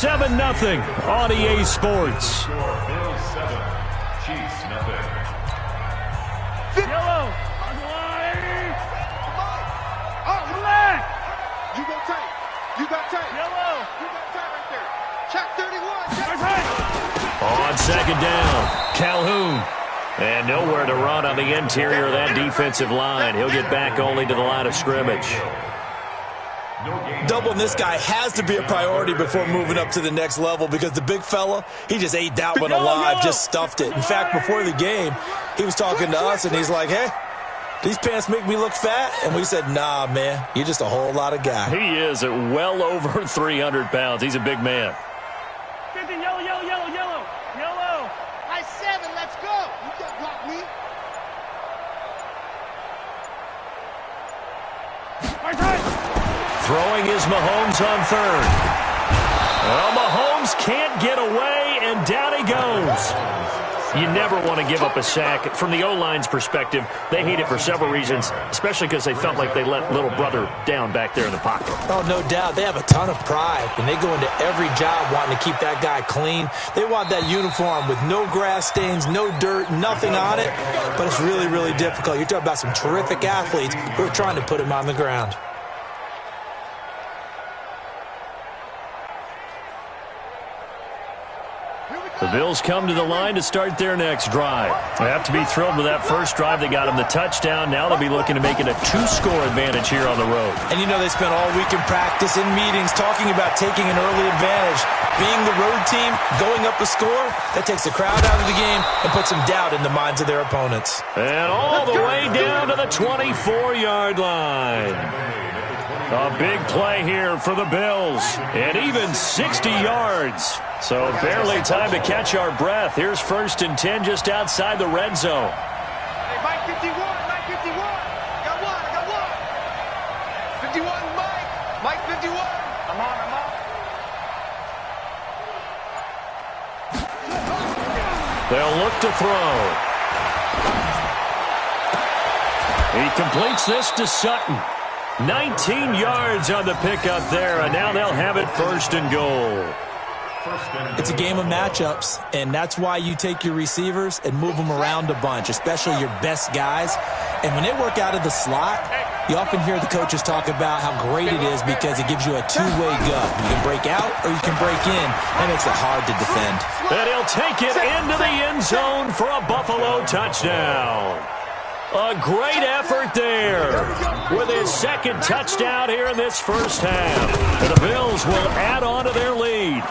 7-0 on EA Sports. Bills 7, Chiefs nothing. Yellow on the line. Oh, relax. You got tape. You got tape. Yellow. You got tape right there. Check 31. Check. On second down, Calhoun. And nowhere to run on the interior of that defensive line. He'll get back only to the line of scrimmage. Doubling this guy has to be a priority before moving up to the next level because the big fella, he just ate that one alive, just stuffed it. In fact, before the game, he was talking to us, and he's like, hey, these pants make me look fat? And we said, nah, man, you're just a whole lot of guy. He is at well over 300 pounds. He's a big man. 50, yellow, yellow, yellow, yellow, yellow. High 7, let's go. You can't block me. Throwing is Mahomes on third. Well, Mahomes can't get away, and down he goes. You never want to give up a sack. From the O-line's perspective, they hate it for several reasons, especially because they felt like they let little brother down back there in the pocket. Oh, no doubt. They have a ton of pride, and they go into every job wanting to keep that guy clean. They want that uniform with no grass stains, no dirt, nothing on it, but it's really, really difficult. You're talking about some terrific athletes who are trying to put him on the ground. The Bills come to the line to start their next drive. They have to be thrilled with that first drive. They got them the touchdown. Now they'll be looking to make it a 2-score advantage here on the road. And you know they spent all week in practice, in meetings, talking about taking an early advantage. Being the road team, going up a score, that takes the crowd out of the game and puts some doubt in the minds of their opponents. And all the way down to the 24-yard line. A big play here for the Bills. And even 60 yards. So barely time to catch our breath. Here's 1st and 10 just outside the red zone. Hey, Mike 51, Mike 51. I got one. 51, Mike 51. I'm on. They'll look to throw. He completes this to Sutton. 19 yards on the pickup there, and now they'll have it 1st and goal. It's a game of matchups, and that's why you take your receivers and move them around a bunch, especially your best guys. And when they work out of the slot, you often hear the coaches talk about how great it is because it gives you a two-way go. You can break out or you can break in. That makes it hard to defend. And he'll take it into the end zone for a Buffalo touchdown. A great effort there with his second touchdown here in this first half. And the Bills will add on to their lead.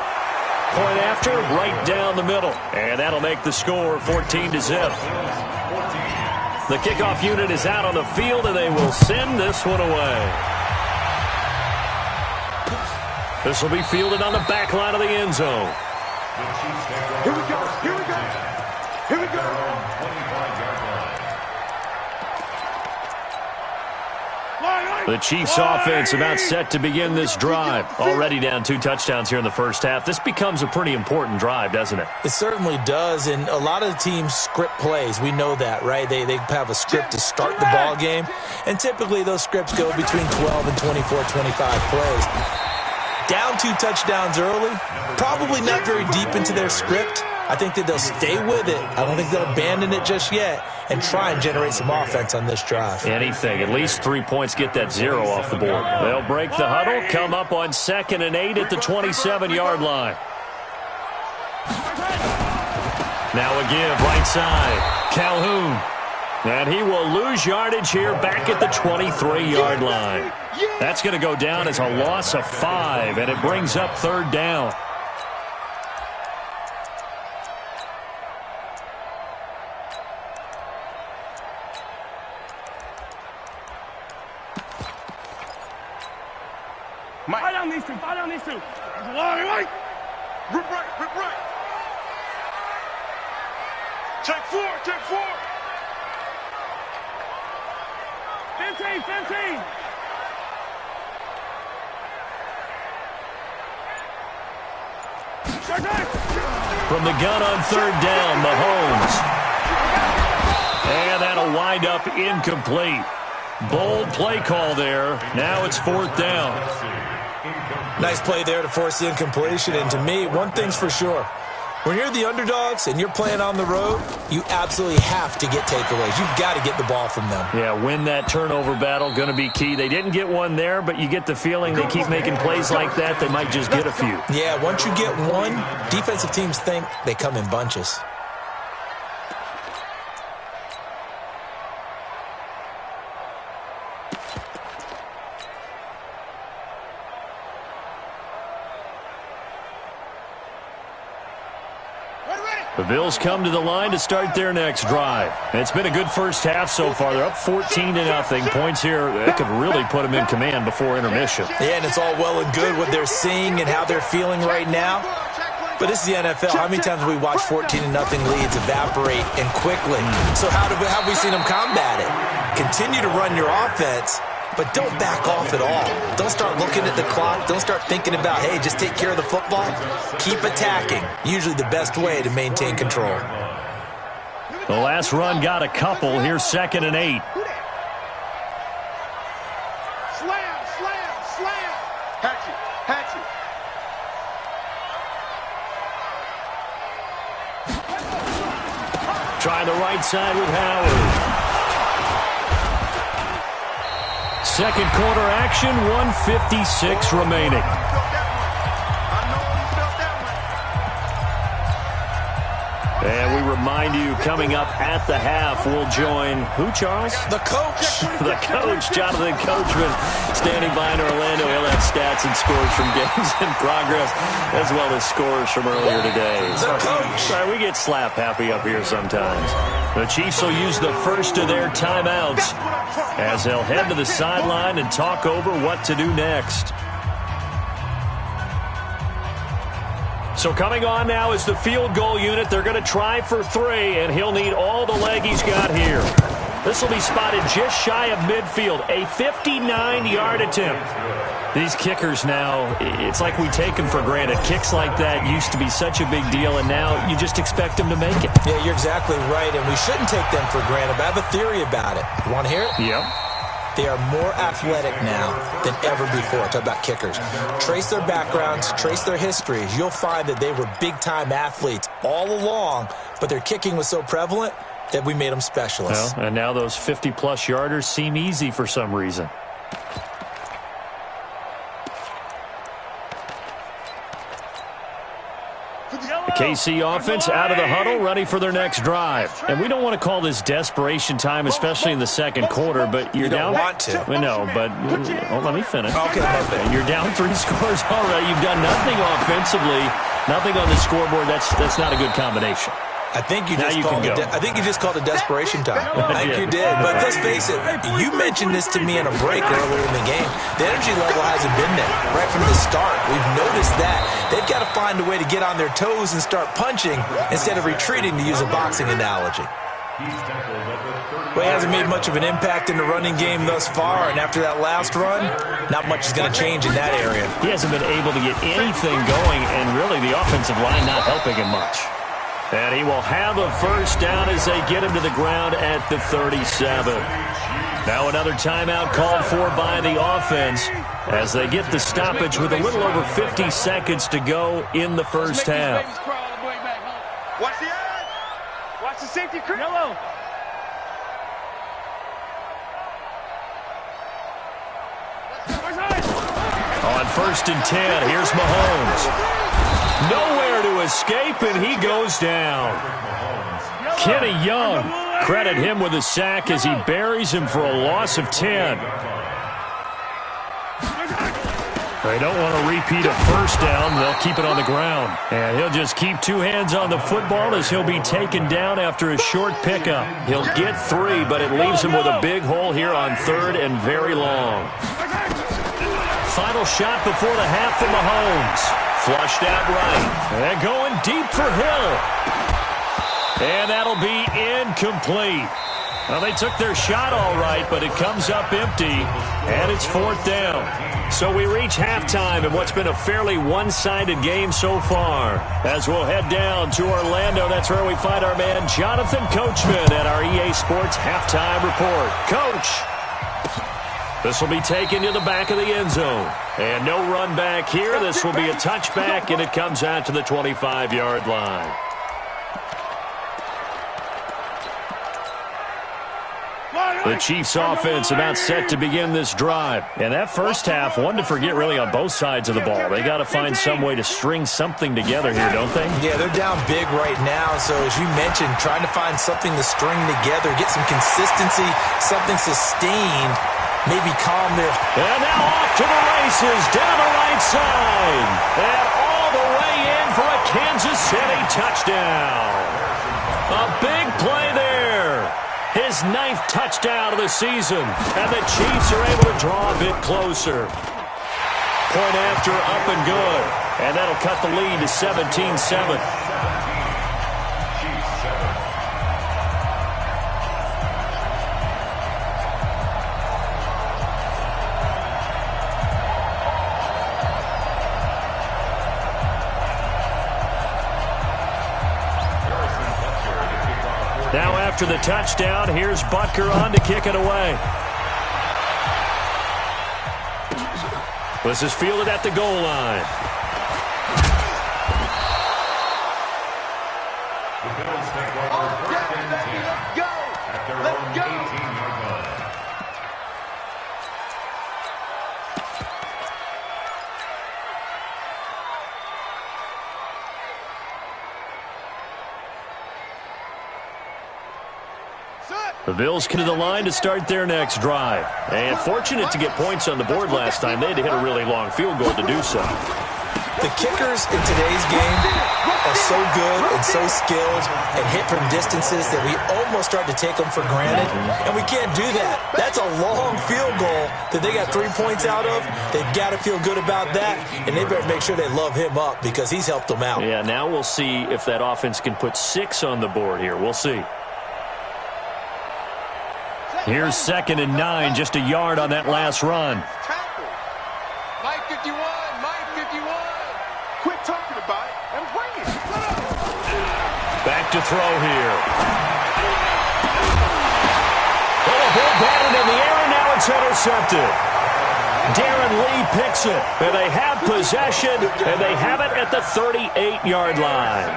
Point after, right down the middle. And that'll make the score 14-0. The kickoff unit is out on the field, and they will send this one away. This will be fielded on the back line of the end zone. Here we go. The Chiefs offense about set to begin this drive. Already down 2 touchdowns here in the first half. This becomes a pretty important drive, doesn't it? It certainly does, and a lot of the teams script plays. We know that, right? They have a script to start the ball game, and typically those scripts go between 12 and 24, 25 plays. Down 2 touchdowns early, probably not very deep into their script. I think that they'll stay with it. I don't think they'll abandon it just yet and try and generate some offense on this drive. Anything. At least 3 points get that 0 off the board. They'll break the huddle, come up on 2nd and 8 at the 27-yard line. Now a give right side. Calhoun. And he will lose yardage here back at the 23-yard line. That's going to go down as a loss of 5, and it brings up 3rd down. Fire down these two. Right. Rip right. Take four. 15. From the gun on 3rd down, Mahomes. And that'll wind up incomplete. Bold play call there. Now it's 4th down. Nice play there to force the incompletion. And to me, one thing's for sure. When you're the underdogs and you're playing on the road, you absolutely have to get takeaways. You've got to get the ball from them. Yeah, win that turnover battle, going to be key. They didn't get one there, but you get the feeling they keep making plays like that, they might just get a few. Yeah, once you get one, defensive teams think they come in bunches. The Bills come to the line to start their next drive. It's been a good first half so far. They're up 14-0. Points here that could really put them in command before intermission. Yeah, and it's all well and good what they're seeing and how they're feeling right now. But this is the NFL. How many times have we watched 14-0 leads evaporate and quickly? So how have we seen them combat it? Continue to run your offense, but don't back off at all. Don't start looking at the clock. Don't start thinking about, hey, just take care of the football. Keep attacking. Usually the best way to maintain control. The last run got a couple. Here's 2nd and 8. Slam, slam, slam. Hatchet, hatchet. Try the right side with Howard. Second quarter action, 1:56 remaining. And we remind you, coming up at the half, we'll join who, Charles? The coach. The coach, Jonathan Coachman, standing by in Orlando. He'll have stats and scores from games in progress, as well as scores from earlier today. The coach. Sorry, we get slap happy up here sometimes. The Chiefs will use the first of their timeouts as they'll head to the sideline and talk over what to do next. So coming on now is the field goal unit. They're going to try for 3, and he'll need all the leg he's got here. This will be spotted just shy of midfield, a 59-yard attempt. These kickers now, it's like we take them for granted. Kicks like that used to be such a big deal, and now you just expect them to make it. Yeah, you're exactly right, and we shouldn't take them for granted, but I have a theory about it. You want to hear it? Yep. They are more athletic now than ever before. Talk about kickers. Trace their backgrounds, trace their histories. You'll find that they were big-time athletes all along, but their kicking was so prevalent that we made them specialists. Well, and now those 50-plus yarders seem easy for some reason. The KC offense out of the huddle, ready for their next drive. And we don't want to call this desperation time, especially in the second quarter, but you're down. You don't want to. No, but let me finish. Okay, perfect. You're down 3 scores already. You've done nothing offensively, nothing on the scoreboard. That's not a good combination. I think you just called it desperation time. I think you did. But let's face it, you mentioned this to me in a break earlier in the game. The energy level hasn't been there right from the start. We've noticed that. They've got to find a way to get on their toes and start punching instead of retreating, to use a boxing analogy. Well, he hasn't made much of an impact in the running game thus far, and after that last run, not much is going to change in that area. He hasn't been able to get anything going, and really the offensive line not helping him much. And he will have a first down as they get him to the ground at the 37. Now another timeout called for by the offense as they get the stoppage with a little over 50 seconds to go in the first half. Watch the edge. Watch the safety crew. Yellow. On 1st and 10, here's Mahomes. Nowhere to escape, and he goes down. Kenny Young, credit him with a sack as he buries him for a loss of 10. They don't want to repeat a first down. They'll keep it on the ground. And he'll just keep 2 hands on the football as he'll be taken down after a short pickup. He'll get 3, but it leaves him with a big hole here on 3rd and very long. Final shot before the half for Mahomes. Flushed out right. And going deep for Hill. And that'll be incomplete. Well, they took their shot all right, but it comes up empty, and it's 4th down. So we reach halftime in what's been a fairly one-sided game so far. As we'll head down to Orlando, that's where we find our man Jonathan Coachman at our EA Sports Halftime Report. Coach. This will be taken to the back of the end zone. And no run back here. This will be a touchback, and it comes out to the 25-yard line. The Chiefs offense about set to begin this drive. And that first half, one to forget really on both sides of the ball. They got to find some way to string something together here, don't they? Yeah, they're down big right now. So as you mentioned, trying to find something to string together, get some consistency, something sustained, maybe calm their... And now off to the races, down the right side. And all the way in for a Kansas City touchdown. A big play there. His 9th touchdown of the season. And the Chiefs are able to draw a bit closer. Point after, up and good. And that'll cut the lead to 17-7. Now after the touchdown, here's Butker on to kick it away. This is fielded at the goal line. The Bills take over first and 10 at their own 18-yard line. The Bills get to the line to start their next drive. And fortunate to get points on the board last time. They had to hit a really long field goal to do so. The kickers in today's game are so good and so skilled and hit from distances that we almost start to take them for granted. And we can't do that. That's a long field goal that they got 3 points out of. They've got to feel good about that. And they better make sure they love him up because he's helped them out. Yeah, now we'll see if that offense can put 6 on the board here. We'll see. Here's 2nd and 9, just a yard on that last run. Mike 51, Mike 51. Quit talking about it and bring it. Back to throw here. Oh, ball batted in the air, and now it's intercepted. Darren Lee picks it, and they have possession, and they have it at the 38-yard line.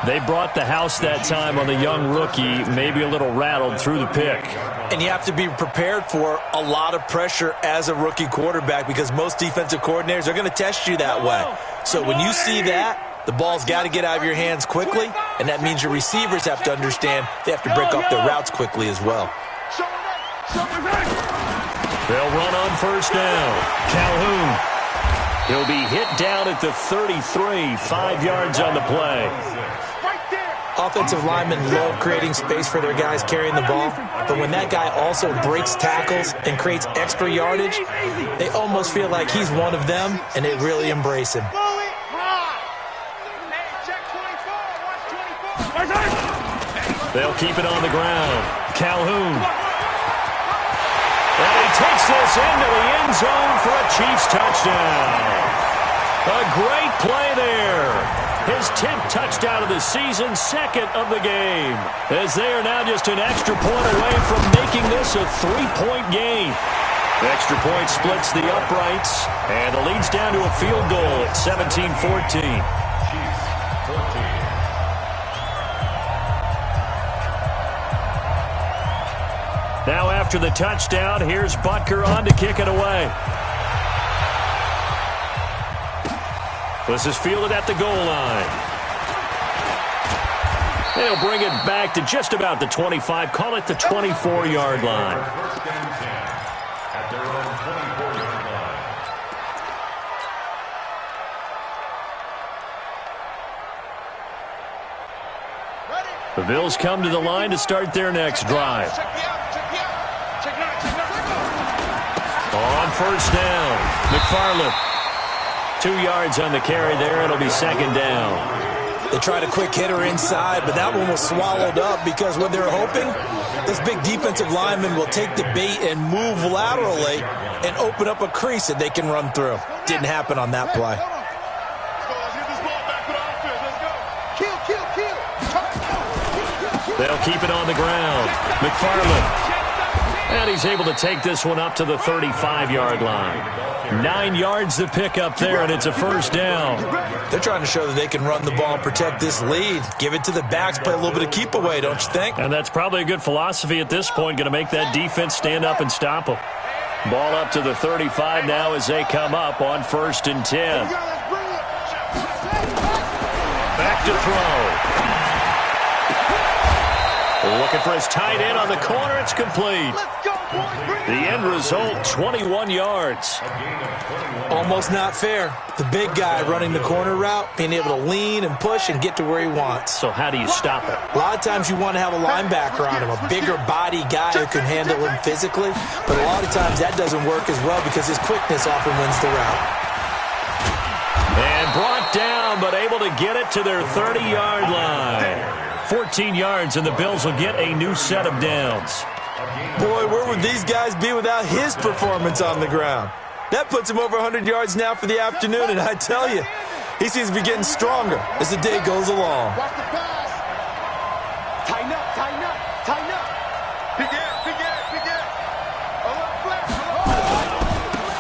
They brought the house that time on the young rookie, maybe a little rattled through the pick. And you have to be prepared for a lot of pressure as a rookie quarterback because most defensive coordinators are going to test you that way. So when you see that, the ball's got to get out of your hands quickly, and that means your receivers have to understand they have to break off their routes quickly as well. They'll run on first down. Calhoun. He'll be hit down at the 33, 5 yards on the play. Offensive linemen love creating space for their guys carrying the ball, but when that guy also breaks tackles and creates extra yardage, they almost feel like he's one of them, and they really embrace him. They'll keep it on the ground. Calhoun. And he takes this into the end zone for a Chiefs touchdown. A great play there. His 10th touchdown of the season, 2nd of the game. As they are now just an extra point away from making this a 3-point game. The extra point splits the uprights, and the lead's down to a field goal at 17-14. Chiefs 14. Now after the touchdown, here's Butker on to kick it away. This is fielded at the goal line. They'll bring it back to just about the 25, call it the 24-yard line. First and 10 at their own 24-yard line. The Bills come to the line to start their next drive. On first down, McFarland. 2 yards on the carry there. It'll be 2nd down. They tried a quick hitter inside, but that one was swallowed up because what they're hoping, this big defensive lineman will take the bait and move laterally and open up a crease that they can run through. Didn't happen on that play. They'll keep it on the ground. McFarland. And he's able to take this one up to the 35-yard line. 9 yards to pick up there, and it's a first down. They're trying to show that they can run the ball and protect this lead. Give it to the backs, play a little bit of keep away, don't you think? And that's probably a good philosophy at this point, going to make that defense stand up and stop them. Ball up to the 35 now as they come up on 1st and 10. Back to throw. Looking for his tight end on the corner. It's complete. The end result, 21 yards. Almost not fair. The big guy running the corner route, being able to lean and push and get to where he wants. So how do you stop it? A lot of times you want to have a linebacker on him, a bigger body guy who can handle him physically. But a lot of times that doesn't work as well because his quickness often wins the route. And brought down, but able to get it to their 30-yard line. 14 yards, and the Bills will get a new set of downs. Boy, where would these guys be without his performance on the ground? That puts him over 100 yards now for the afternoon, and I tell you, he seems to be getting stronger as the day goes along. Watch the pass. Tighten up, tighten up, tighten up. Big air, big air, big air. A little flat.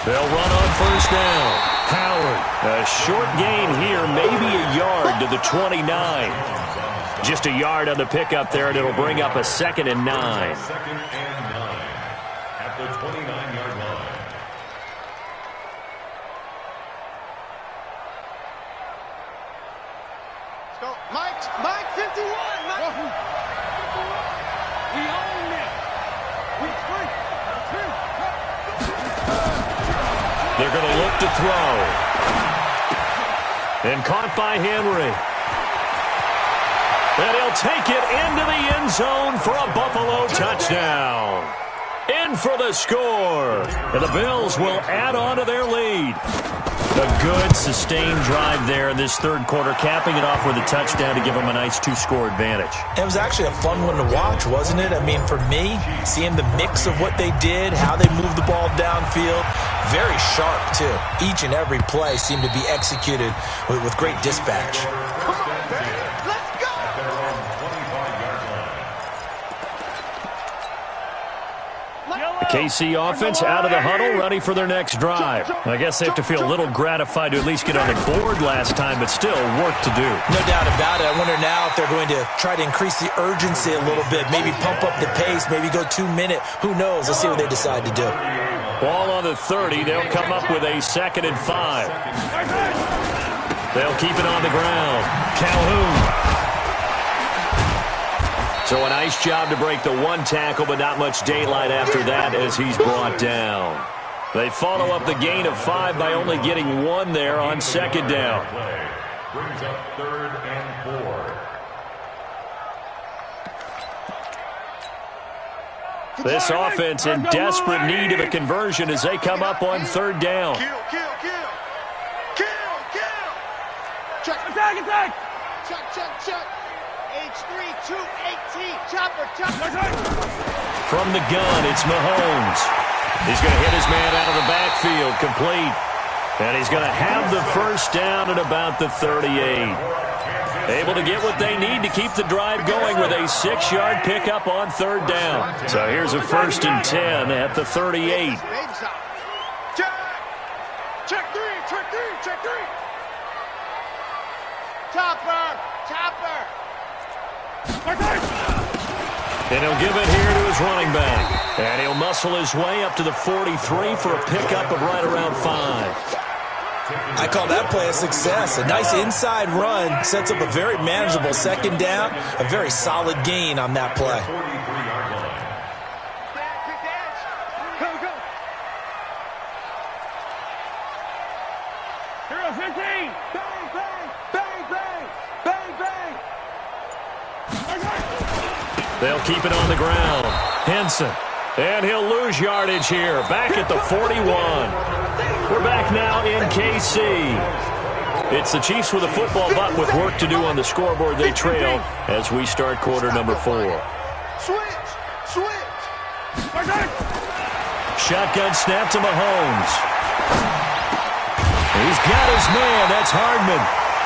They'll run on first down. Howard, a short gain here, maybe a yard to the 29. Just a yard on the pickup there, and it'll bring up a 2nd and 9. 2nd and 9 at the 29-yard line. Let's go. Mike 51. Mike. We own it. We free. They're going to look to throw. And caught by Henry. And he'll take it into the end zone for a Buffalo touchdown. In for the score. And the Bills will add on to their lead. A good, sustained drive there in this third quarter, capping it off with a touchdown to give them a nice 2-score advantage. It was actually a fun one to watch, wasn't it? I mean, for me, seeing the mix of what they did, how they moved the ball downfield, very sharp, too. Each and every play seemed to be executed with great dispatch. Come on, baby. Let's go. The KC offense out of the huddle, ready for their next drive. I guess they have to feel a little gratified to at least get on the board last time, but still work to do. No doubt about it. I wonder now if they're going to try to increase the urgency a little bit, maybe pump up the pace, maybe go 2-minute. Who knows? Let's see what they decide to do. Ball on the 30. They'll come up with a 2nd and 5. They'll keep it on the ground. Calhoun. So a nice job to break the one tackle, but not much daylight after that as he's brought down. They follow up the gain of 5 by only getting 1 there on 2nd down. Brings up 3rd and 4. This offense in desperate need of a conversion as they come up on 3rd down. Kill. Check. Attack. Check. H3, 218. Chopper. From the gun, it's Mahomes. He's going to hit his man out of the backfield, complete. And he's going to have the first down at about the 38. Able to get what they need to keep the drive going with a 6-yard pickup on 3rd down. So here's a 1st and 10 at the 38. Check three. Chopper. And he'll give it here to his running back. And he'll muscle his way up to the 43 for a pickup of right around 5. I call that play a success. A nice inside run sets up a very manageable 2nd down, a very solid gain on that play. 43-yard line. Go. Here are 15. They'll keep it on the ground. Henson. And he'll lose yardage here. Back at the 41. We're back now in KC. It's the Chiefs with a football, but with work to do on the scoreboard. They trail as we start quarter number 4. Switch. Shotgun snap to Mahomes. He's got his man. That's Hardman.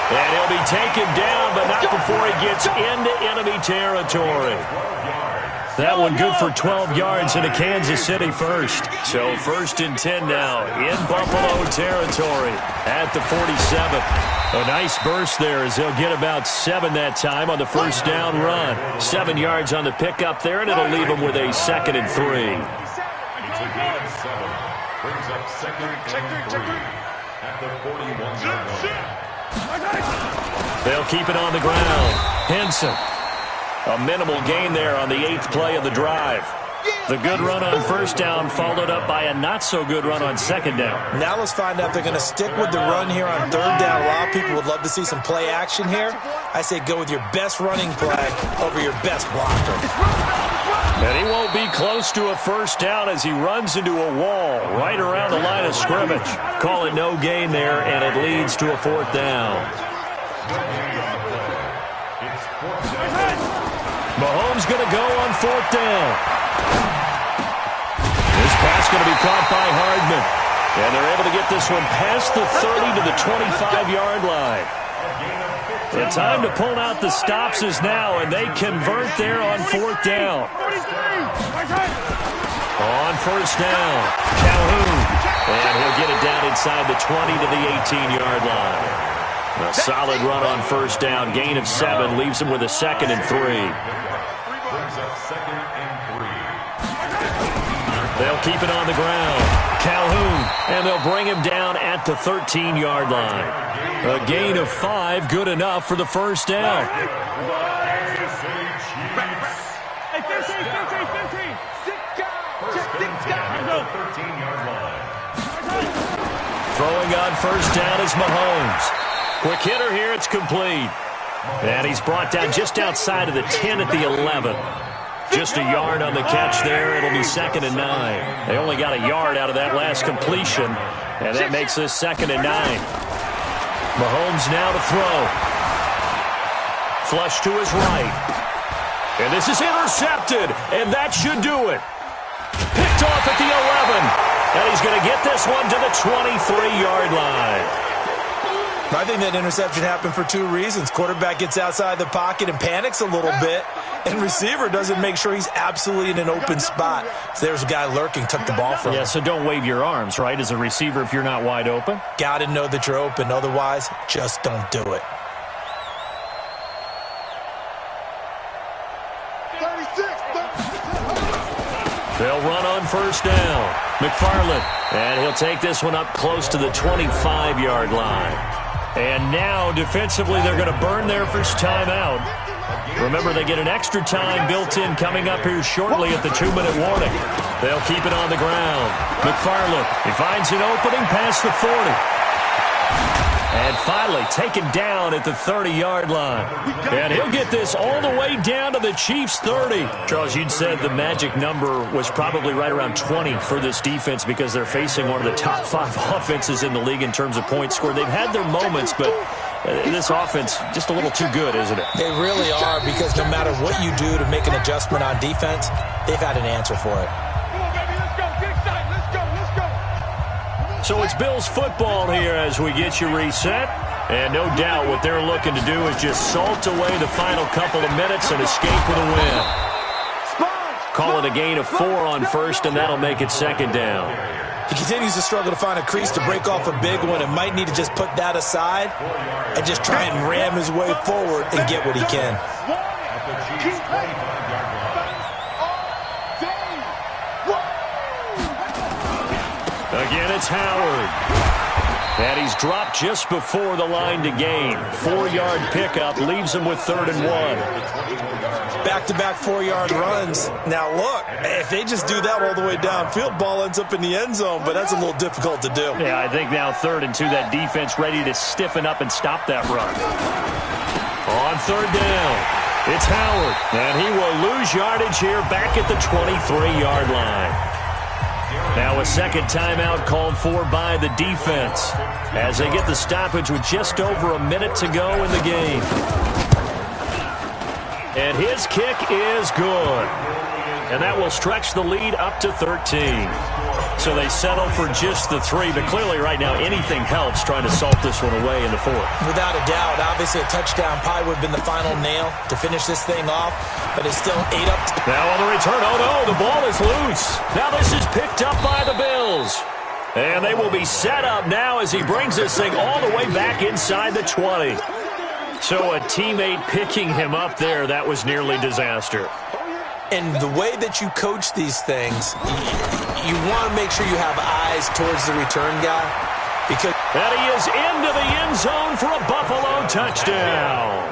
And he'll be taken down, but not before he gets into enemy territory. That one good for 12 yards into Kansas City first. So 1st and 10 now in Buffalo territory at the 47. A nice burst there as they'll get about 7 that time on the first down run. 7 yards on the pickup there, and it'll leave them with a 2nd and 3. It's a gain of 7. Brings up 2nd and 3 at the 41-yard line. They'll keep it on the ground. Henson. A minimal gain there on the 8th play of the drive. The good run on first down followed up by a not-so-good run on second down. Now let's find out if they're going to stick with the run here on 3rd down. A lot of people would love to see some play action here. I say go with your best running play over your best blocker. And he won't be close to a first down as he runs into a wall right around the line of scrimmage. Call it no gain there, and it leads to a 4th down. Mahomes going to go on 4th down. This pass going to be caught by Hardman. And they're able to get this one past the 30 to the 25-yard line. The time to pull out the stops is now, and they convert there on 4th down. On first down, Calhoun. And he'll get it down inside the 20 to the 18-yard line. A solid run on first down. Gain of 7 leaves him with a 2nd and 3. Brings up 2nd and 3. They'll keep it on the ground. Calhoun, and they'll bring him down at the 13-yard line. A gain of 5, good enough for the first down. Hey, 15. First and 10 at the 13-yard line. Throwing on first down is Mahomes. Quick hitter here, it's complete. And he's brought down just outside of the 10 at the 11. Just a yard on the catch there. It'll be 2nd and 9. They only got a yard out of that last completion, and that makes this 2nd and 9. Mahomes now to throw. Flush to his right. And this is intercepted, and that should do it. Picked off at the 11. And he's going to get this one to the 23-yard line. I think that interception happened for 2 reasons. Quarterback gets outside the pocket and panics a little bit, and receiver doesn't make sure he's absolutely in an open spot. So there's a guy lurking, took the ball from him. Yeah, so don't wave your arms, right, as a receiver if you're not wide open. Got to know that you're open. Otherwise, just don't do it. 36. They'll run on first down. McFarland, and he'll take this one up close to the 25-yard line. And now, defensively, they're going to burn their first timeout. Remember, they get an extra time built in coming up here shortly at the 2-minute warning. They'll keep it on the ground. McFarland, he finds an opening past the 40. And finally taken down at the 30-yard line. And he'll get this all the way down to the Chiefs' 30. Charles, you'd said the magic number was probably right around 20 for this defense because they're facing one of the top 5 offenses in the league in terms of points scored. They've had their moments, but this offense just a little too good, isn't it? They really are, because no matter what you do to make an adjustment on defense, they've had an answer for it. So it's Bills football here as we get you reset. And no doubt what they're looking to do is just salt away the final couple of minutes and escape with a win. Call it a gain of 4 on first, and that'll make it 2nd down. He continues to struggle to find a crease to break off a big one and might need to just put that aside and just try and ram his way forward and get what he can. Again, it's Howard. And he's dropped just before the line to gain. 4-yard pickup leaves him with 3rd and 1. Back-to-back 4-yard runs. Now, look, if they just do that all the way downfield, ball ends up in the end zone, but that's a little difficult to do. Yeah, I think now 3rd and 2, that defense ready to stiffen up and stop that run. On 3rd down, it's Howard. And he will lose yardage here back at the 23-yard line. Now a second timeout called for by the defense as they get the stoppage with just over a minute to go in the game. And his kick is good. And that will stretch the lead up to 13. So they settle for just the 3, but clearly right now anything helps trying to salt this one away in the 4th. Without a doubt, obviously a touchdown probably would have been the final nail to finish this thing off, but it's still 8 up. Now on the return, oh no, the ball is loose. Now this is picked up by the Bills. And they will be set up now as he brings this thing all the way back inside the 20. So a teammate picking him up there, that was nearly disaster. And the way that you coach these things, you want to make sure you have eyes towards the return guy. Because and he is into the end zone for a Buffalo touchdown.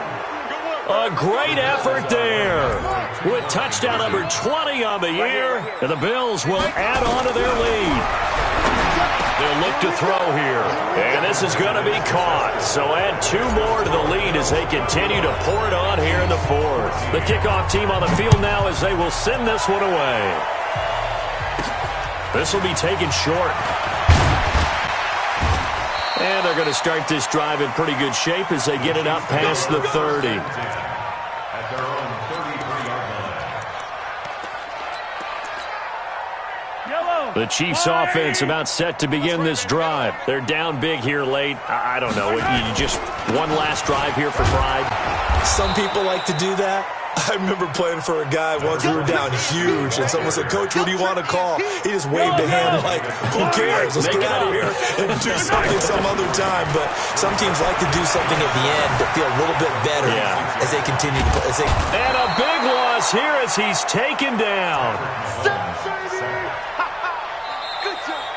A great effort there. With touchdown number 20 on the year, and the Bills will add on to their lead. They'll look to throw here, and this is going to be caught. So add 2 more to the lead as they continue to pour it on here in the 4th. The kickoff team on the field now as they will send this one away. This will be taken short. And they're going to start this drive in pretty good shape as they get it up past the 30. At their own 33-yard line. The Chiefs offense about set to begin this drive. They're down big here late. I don't know. You just one last drive here for pride. Some people like to do that. I remember playing for a guy once we were down huge, and someone said, "Coach, what do you want to call?" He just waved a hand like, "Who cares? Let's get out of here and do something some other time." But some teams like to do something at the end to feel a little bit better as they continue to play. And a big loss here as he's taken down.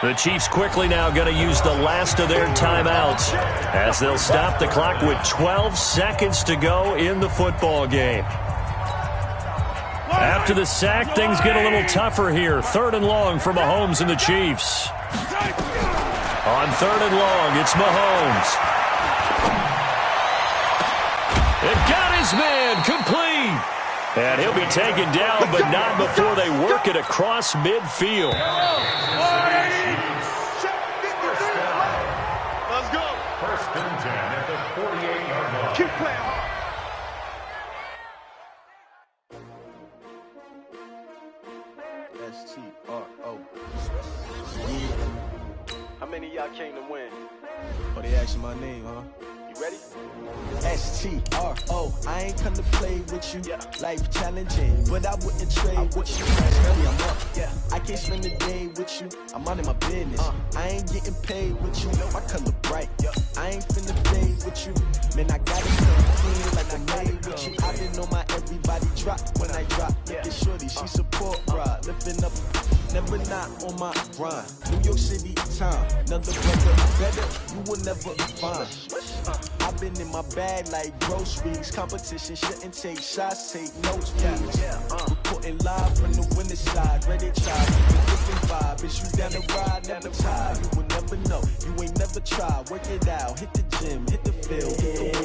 The Chiefs quickly now going to use the last of their timeouts as they'll stop the clock with 12 seconds to go in the football game. After the sack, things get a little tougher here. 3rd and long for Mahomes and the Chiefs. On 3rd and long, it's Mahomes. It got his man complete. And he'll be taken down, but not before they work it across midfield. Let's go. 1st and 10 at the 48-yard line. Keep playing hard. S-T-R-O. Yeah. How many of y'all came to win? Oh, they asking my name, huh? You ready? S-T-R-O. I ain't come to play with you. Life challenging, but I wouldn't trade with you. Early I'm up. Yeah. I can't spend the day with you. I'm minding my business. I ain't getting paid with you. My color bright. I ain't finna fade with you. Man, I got it come clean like I made with you. I been on my everybody drop when I drop. Look at shorty, she support rod. Lifting up, never not on my grind. New York City time. Another brother better, you will never find. I've been in my bag like groceries. Competition shouldn't take shots, take notes, please. Reporting live from the winning side. Ready to try, different vibe. Is you down the ride, never tired. You will never know, you ain't never tried. Work it out, hit the gym, hit the field.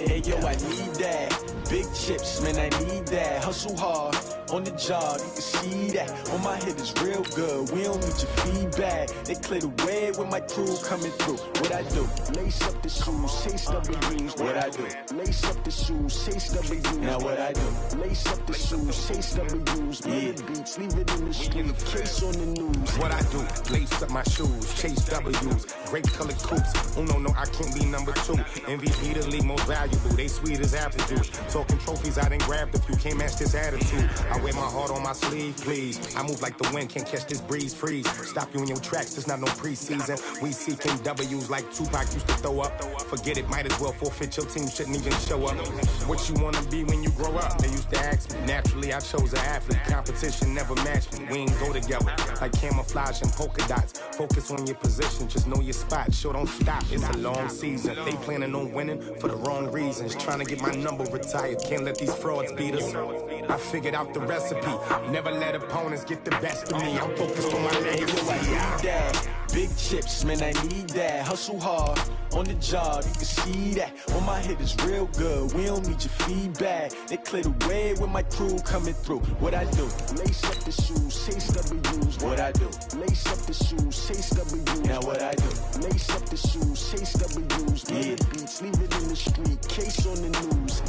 Hey yo, I need that. Big chips, man, I need that. Hustle hard, on the job, you can see that. On my hit is real good, we don't need your feedback. They clear the way with my crew coming through. What I do? Lace up the shoes, chase W's. What I do? Lace up the shoes, chase W's. Now what I do? Lace up the shoes, chase W's. Yeah, beats, leave it in the street, case on the news. What I do? Lace up my shoes, chase W's. Grape colored coops. Oh no, I can't be number 2. MVP the league most valuable. They sweet as apple juice. Talking trophies, I done grabbed a few. Can't match this attitude. I wear my heart on my sleeve, please. I move like the wind, can't catch this breeze, freeze. Stop you in your tracks, it's not no preseason. We seeking W's like Tupac used to throw up. Forget it, might as well forfeit. Your team shouldn't even show up. What you wanna be when you grow up? They used to ask me. Naturally, I chose an athlete. Competition never matched me. We ain't go together like camouflage and polka dots. Focus on your position, just know your spot. Sure, don't stop. It's a long season. They planning on winning for the wrong reasons. Trying to get my number retired. Can't let these frauds beat us. I figured out the recipe. Never let opponents get the best of me. I'm focused on my legacy. I need that. Big chips, man, I need that. Hustle hard, on the job, you can see that. On my hit is real good, we don't need your feedback. They clear the way with my crew coming through. What I do? Lace up the shoes, chase W's. What I do? Lace up the shoes, chase W's. Now what I do? Lace up the shoes, chase W's. Yeah, beats, leave it in the street, case on the news.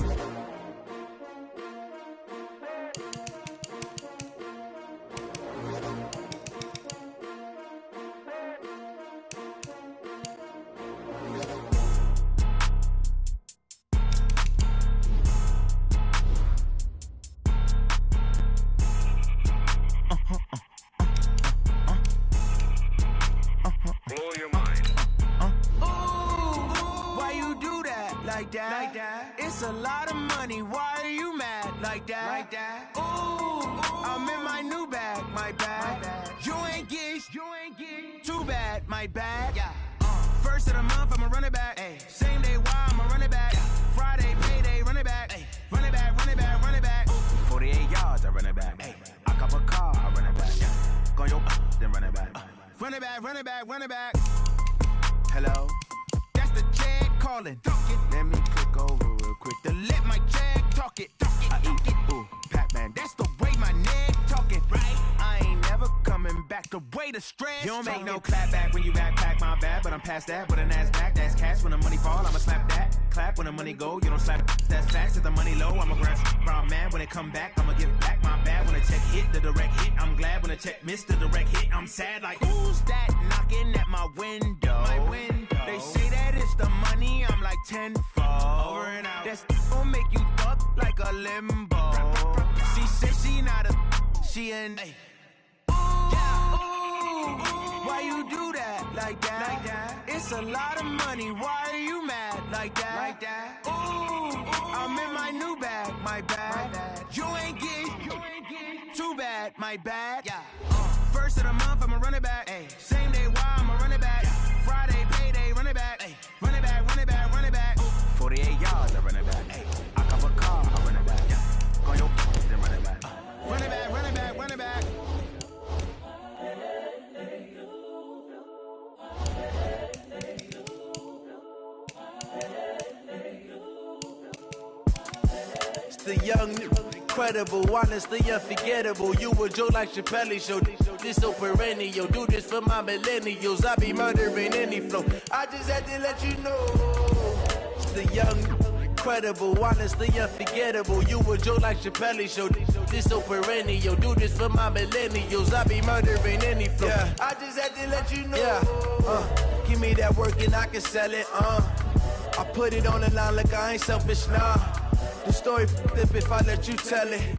that. It's a lot of money, why are you mad like that? Ooh, I'm in my new bag, my bad. You ain't get too bad, my bad. First of the month, I'ma run it back. Same day, why I'ma run it back. Friday, payday, run it back. Run it back, run it back, run it back. 48 yards, I run it back. I cop a car, I run it back. Go your then run it back. Run it back, run it back, run it back. Hello? That's the jag calling. Let me click over real quick to let my jag talk it. I eat it, ooh, Pac-Man. That's the way my neck talking, right? I ain't never coming back the way the stress. You don't make no clap back when you backpack, my bad, but I'm past that. With a NASDAQ, that's cash. When the money fall, I'ma slap that. Clap when the money go, you don't slap. That's facts. If the money low, I'ma grab brown man. When it come back, I'ma give back my bad. When the check hit, the direct hit, I'm glad. When the check missed, the direct hit, I'm sad. Like, who's that knocking at my window? They say that it's the money, I'm like tenfold. Over and out. That's gon' make you up like a limbo. She said she not a, she an. Why you do that like that? It's a lot of money, why are you mad like that? Ooh, I'm in my new bag, my bad. You ain't get too bad, my bad. First of the month, I'ma run it back. Same day, why I'ma run it back. Friday, payday, run it back. Run it back, run it back, run it back. 48 yards, I run it back. I cop a car, I run it back. Go your then run it back. Run it back, run it back, run it back. It's the young, incredible, honestly unforgettable. You a joke like Chappelle Show. This so perennial. Do this for my millennials. I be murdering any flow. I just had to let you know. It's the young, incredible, honestly unforgettable. You a joke like Chappelle Show. This so perennial. Do this for my millennials. I be murdering any flow. I just had to let you know. Give me that work and I can sell it. I put it on the line like I ain't selfish, nah. The story flip if I let you tell it.